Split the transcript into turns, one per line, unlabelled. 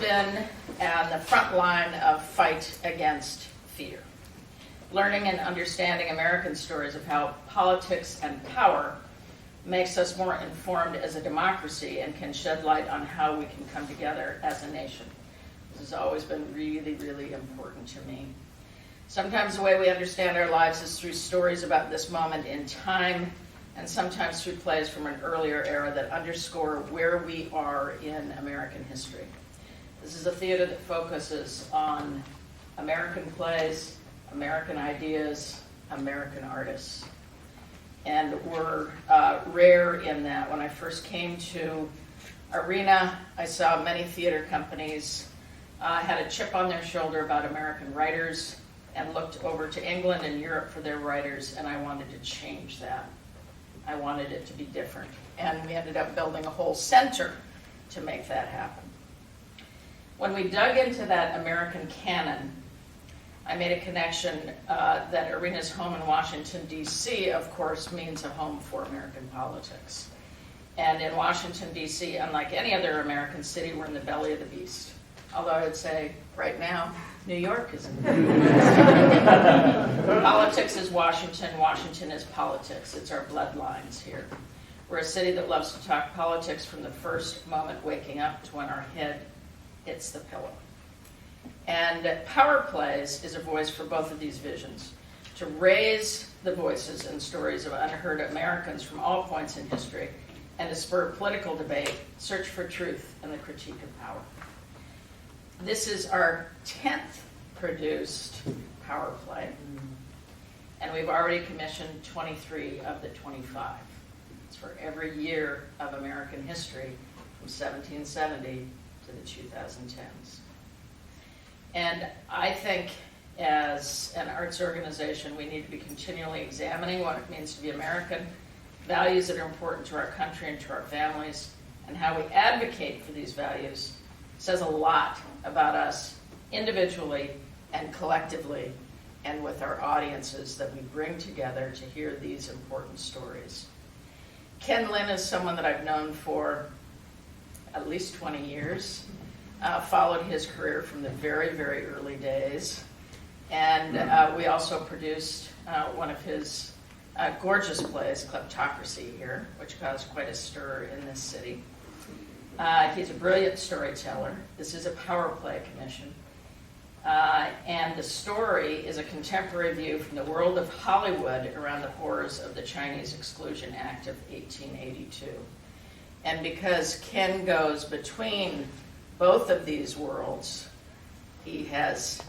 been on the front line of fight against fear. Learning and understanding American stories of how politics and power makes us more informed as a democracy and can shed light on how we can come together as a nation. This has always been really, really important to me. Sometimes the way we understand our lives is through stories about this moment in time, and sometimes through plays from an earlier era that underscore where we are in American history. This is a theater that focuses on American plays, American ideas, American artists. And we're rare in that. When I first came to Arena, I saw many theater companies had a chip on their shoulder about American writers and looked over to England and Europe for their writers, and I wanted to change that. I wanted it to be different. And we ended up building a whole center to make that happen. When we dug into that American canon, I made a connection that Arena's home in Washington, D.C., of course, means a home for American politics. And in Washington, D.C., unlike any other American city, we're in the belly of the beast. Although I would say, right now, New York is in the belly of the beast. Politics is Washington. Washington is politics. It's our bloodlines here. We're a city that loves to talk politics from the first moment waking up to when our head hits the pillow. And Power Plays is a voice for both of these visions, to raise the voices and stories of unheard Americans from all points in history, and to spur political debate, search for truth, and the critique of power. This is our 10th produced Power Play, and we've already commissioned 23 of the 25. It's for every year of American history from 1770 to the 2010s. And I think as an arts organization, we need to be continually examining what it means to be American, values that are important to our country and to our families, and how we advocate for these values says a lot about us individually and collectively, and with our audiences that we bring together to hear these important stories. Ken Lin is someone that I've known for at least 20 years. Followed his career from the very, very early days. And we also produced one of his gorgeous plays, Kleptocracy, here, which caused quite a stir in this city. He's a brilliant storyteller. This is a Power Play commission. And the story is a contemporary view from the world of Hollywood around the horrors of the Chinese Exclusion Act of 1882. And because Ken goes between both of these worlds, he has